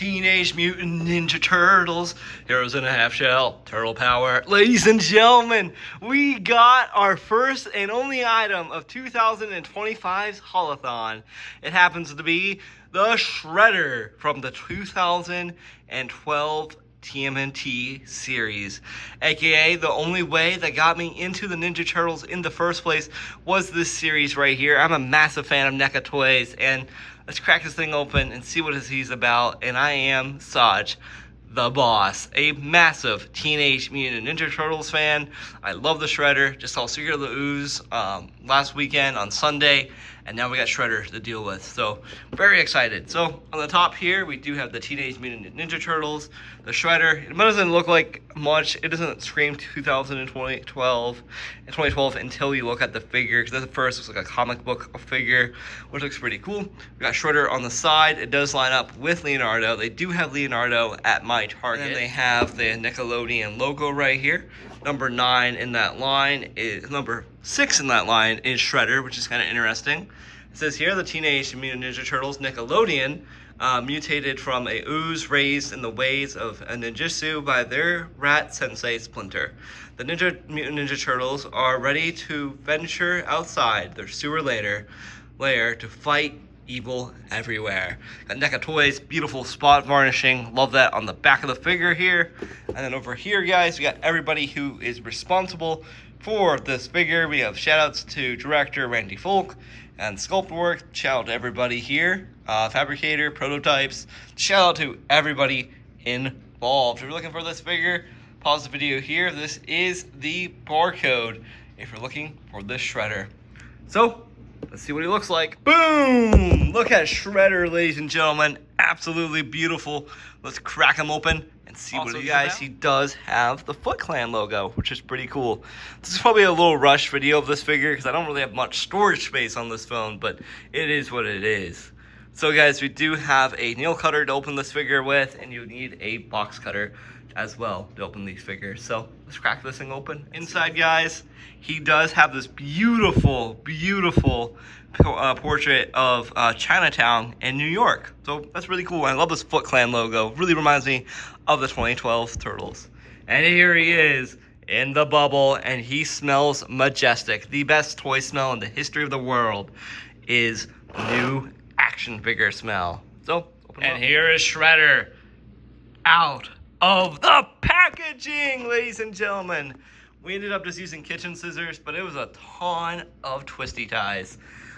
Teenage Mutant Ninja Turtles, Heroes in a Half Shell, Turtle Power. Ladies and gentlemen, we got our first and only item of 2025's Hallathon. It happens to be the Shredder from the 2012 TMNT series, aka the only way that got me into the Ninja Turtles in the first place was this series right here. I'm a massive fan of Neca toys, and let's crack this thing open and see what he's about. And I am Saj, the boss, a massive Teenage Mutant Ninja Turtles fan. I love the Shredder. Just saw Secret of the Ooze last weekend on Sunday, and now we got Shredder to deal with. So very excited. So on the top here, we do have the Teenage Mutant Ninja Turtles, the Shredder. It doesn't look like much. It doesn't scream 2012 until you look at the figure, because at first it looks like a comic book figure, which looks pretty cool. We got Shredder on the side. It does line up with Leonardo. They do have Leonardo at my Target. And they have the Nickelodeon logo right here. Number 9 in that line is number 6 in that line is Shredder, which is kind of interesting. It says here the Teenage Mutant Ninja Turtles Nickelodeon mutated from a ooze raised in the ways of a ninjutsu by their rat sensei Splinter. The Mutant Ninja Turtles are ready to venture outside their sewer lair to fight evil everywhere. Got Neca toys, beautiful spot varnishing. Love that on the back of the figure here. And then over here, guys, we got everybody who is responsible for this figure. We have shout outs to director Randy Folk and sculpt work. Shout out to everybody here, fabricator, prototypes. Shout out to everybody involved. If you're looking for this figure, pause the video here. This is the barcode if you're looking for this Shredder. So let's see what he looks like. Boom! Look at Shredder, ladies and gentlemen. Absolutely beautiful. Let's crack him open and see what he guys. He does have the Foot Clan logo, which is pretty cool. This is probably a little rush video of this figure because I don't really have much storage space on this phone, but it is what it is. So guys, we do have a nail cutter to open this figure with, and you need a box cutter as well to open these figures. So let's crack this thing open. Inside, guys, he does have this beautiful portrait of Chinatown in New York. So that's really cool. I love this Foot Clan logo. Really reminds me of the 2012 Turtles. And here he is in the bubble, and he smells majestic. The best toy smell in the history of the world is new action figure smell. So open him up. Here is Shredder out of the packaging, ladies and gentlemen. We ended up just using kitchen scissors, but it was a ton of twisty ties.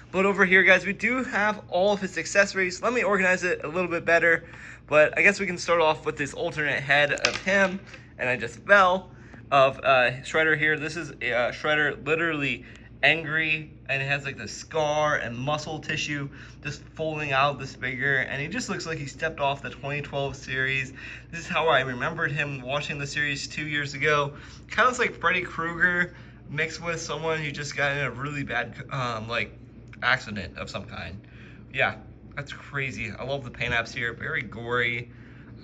But over here, guys, we do have all of his accessories. Let me organize it a little bit better, but I guess we can start off with this alternate head of him, and I just fell, of Shredder here. This is Shredder literally angry, and it has like the scar and muscle tissue just folding out this figure, and he just looks like he stepped off the 2012 series. This is how I remembered him watching the series 2 years ago. Kind of like Freddy Krueger mixed with someone who just got in a really bad like accident of some kind. Yeah, that's crazy. I love the paint apps here, very gory.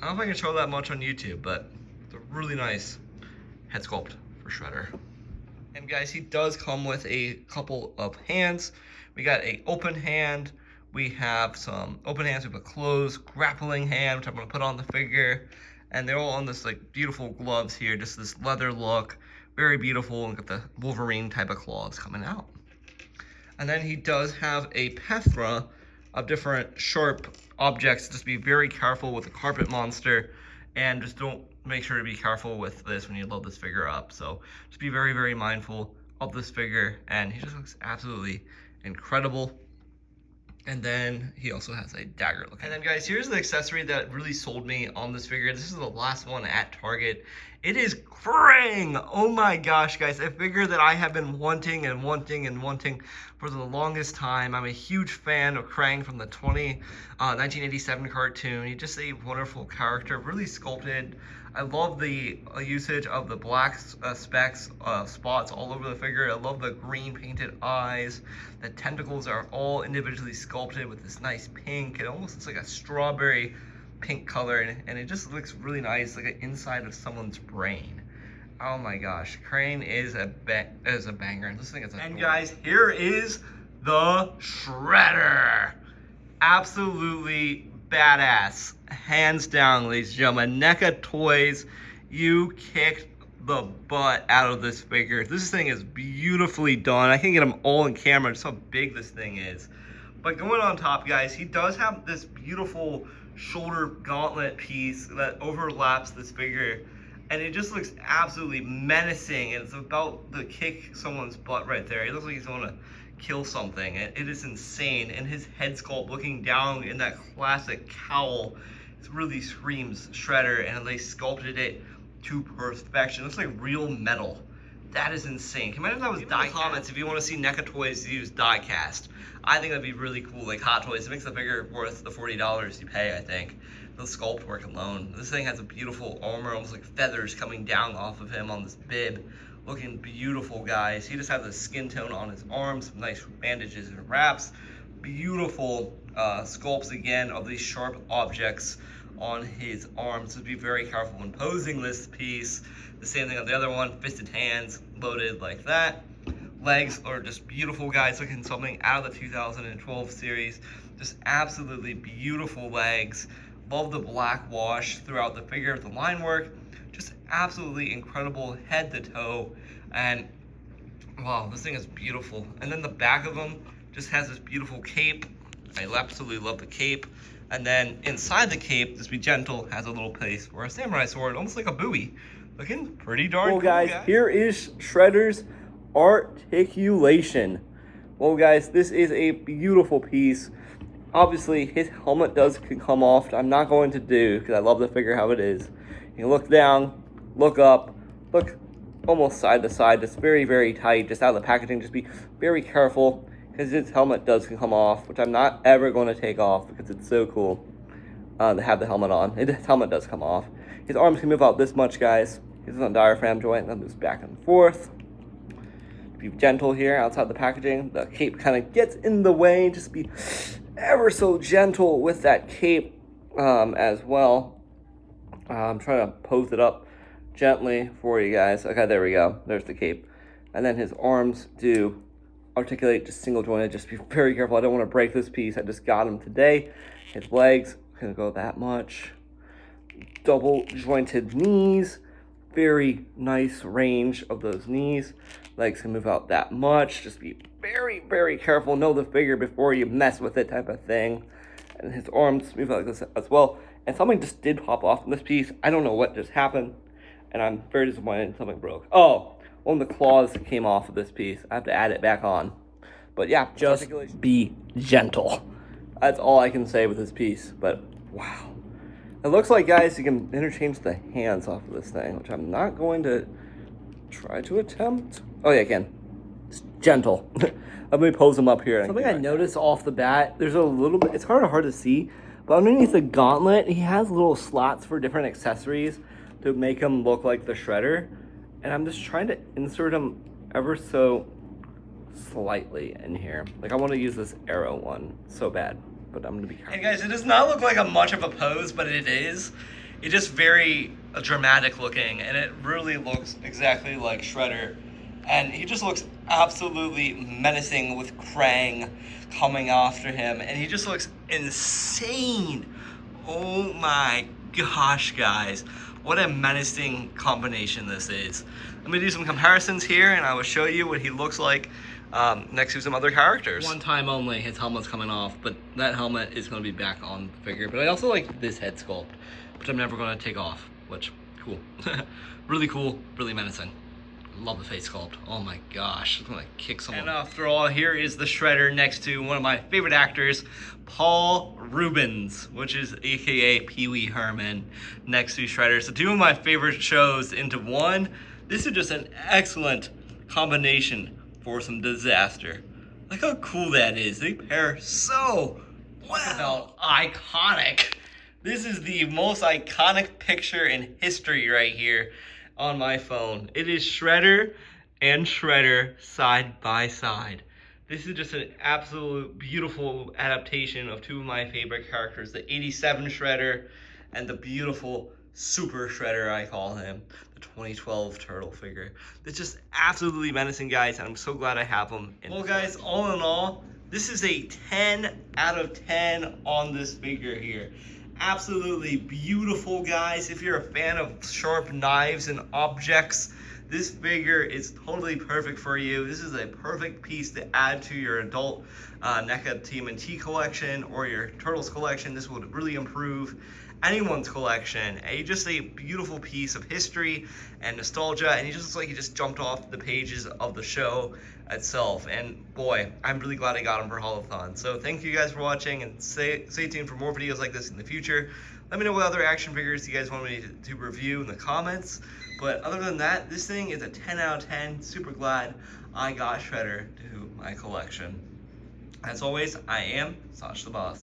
I don't know if I can show that much on YouTube, but it's a really nice head sculpt for Shredder. And guys, he does come with a couple of hands. We got a open hand. We have some open hands. We have a closed grappling hand, which I'm gonna put on the figure. And they're all on this like beautiful gloves here, just this leather look. Very beautiful, and got the Wolverine type of claws coming out. And then he does have a plethora of different sharp objects. Just be very careful with the carpet monster, and just make sure to be careful with this when you load this figure up. So just be very, very mindful of this figure, and he just looks absolutely incredible. And then he also has a dagger look. And then guys, here's the accessory that really sold me on this figure. This is the last one at Target. It is Krang. Oh my gosh, guys, a figure that I have been wanting for the longest time. I'm a huge fan of Krang from the 1987 cartoon. He's just a wonderful character, really sculpted. I love the usage of the black specks, spots all over the figure. I love the green painted eyes. The tentacles are all individually sculpted with this nice pink. It almost looks like a strawberry pink color, and it just looks really nice, like an inside of someone's brain. Oh my gosh, Krang is a banger. This thing is a guys, here is the Shredder. Absolutely badass. Hands down, ladies and gentlemen. Neca Toys, you kicked the butt out of this figure. This thing is beautifully done. I can get them all in camera just how big this thing is. But going on top, guys, he does have this beautiful shoulder gauntlet piece that overlaps this figure. And it just looks absolutely menacing. And it's about to kick someone's butt right there. He looks like he's going to kill something. It is insane. And his head sculpt looking down in that classic cowl, it really screams Shredder. And they sculpted it to perfection. It looks like real metal. That is insane. Can you imagine if that was die comments if you want to see Neca Toys use die cast? I think that'd be really cool, like Hot Toys. It makes the figure worth the $40 you pay, I think. The sculpt work alone. This thing has a beautiful armor, almost like feathers coming down off of him on this bib. Looking beautiful, guys. He just has a skin tone on his arms, nice bandages and wraps. Beautiful sculpts again of these sharp objects on his arms. So be very careful when posing this piece. The same thing on the other one, fisted hands loaded like that. Legs are just beautiful, guys. Looking something out of the 2012 series. Just absolutely beautiful legs. Love the black wash throughout the figure, the line work. Just absolutely incredible head to toe. And wow, this thing is beautiful. And then the back of him just has this beautiful cape. I absolutely love the cape. And then inside the cape, just be gentle, has a little place for a samurai sword, almost like a buoy. Looking pretty darn cool, guys. Here is Shredder's articulation. Well, guys, this is a beautiful piece. Obviously, his helmet does come off. I'm not going to do, because I love the figure how it is. You can look down, look up, look almost side to side, just very, very tight, just out of the packaging. Just be very careful, because his helmet does come off, which I'm not ever going to take off, because it's so cool to have the helmet on. His helmet does come off. His arms can move out this much, guys. He's on a diaphragm joint, that moves back and forth. Be gentle here outside the packaging. The cape kind of gets in the way. Just be ever so gentle with that cape as well. I'm trying to pose it up gently for you guys. Okay, there we go. There's the cape. And then his arms do articulate, just single jointed. Just be very careful. I don't want to break this piece. I just got him today. His legs can go that much. Double jointed knees. Very nice range of those knees. Legs can move out that much. Just be very, very careful. Know the figure before you mess with it, type of thing. And his arms move out like this as well. And something just did pop off in this piece. I don't know what just happened. And I'm very disappointed something broke. Oh, one of the claws came off of this piece. I have to add it back on. But yeah, just be gentle. That's all I can say with this piece. But wow. It looks like, guys, you can interchange the hands off of this thing, which I'm not going to try to attempt. Oh, yeah, I can. It's gentle. Let me pose them up here. Something I noticed off the bat, there's a little bit, it's hard to see, but underneath the gauntlet, he has little slots for different accessories to make him look like the Shredder. And I'm just trying to insert him ever so slightly in here. Like, I want to use this arrow one so bad. But I'm gonna be careful. And guys, it does not look like much of a pose, but it is. It's just very dramatic looking, and it really looks exactly like Shredder. And he just looks absolutely menacing with Krang coming after him, and he just looks insane. Oh my gosh, guys. What a menacing combination this is. Let me do some comparisons here, and I will show you what he looks like next to some other characters. One time only, his helmet's coming off, but that helmet is going to be back on the figure. But I also like this head sculpt, which I'm never going to take off, which, cool. Really cool, really menacing. Love the face sculpt. Oh my gosh, it's going to kick someone. And after all, here is the Shredder next to one of my favorite actors, Paul Reubens, which is aka Pee-wee Herman, next to Shredder. So two of my favorite shows into one. This is just an excellent combination for some disaster. Look how cool that is. They pair so well. Iconic. This is the most iconic picture in history right here on my phone. It is Shredder and Shredder side by side. This is just an absolute beautiful adaptation of two of my favorite characters, the 87 Shredder and the beautiful Super Shredder, I call him, the 2012 turtle figure. It's just absolutely menacing, guys, and I'm so glad I have them. Well, guys, all in all, This is a 10 out of 10 on this figure here. Absolutely beautiful, guys. If you're a fan of sharp knives and objects, this figure is totally perfect for you. This is a perfect piece to add to your adult NECA TMNT collection or your Turtles collection. This would really improve anyone's collection. And just a beautiful piece of history and nostalgia, and he just looks like he just jumped off the pages of the show itself. And boy, I'm really glad I got him for Hallathon. So thank you guys for watching, and stay tuned for more videos like this in the future. Let me know what other action figures you guys want me to review in the comments. But other than that, this thing is a 10 out of 10. Super glad I got Shredder to my collection. As always, I am Sash the Boss.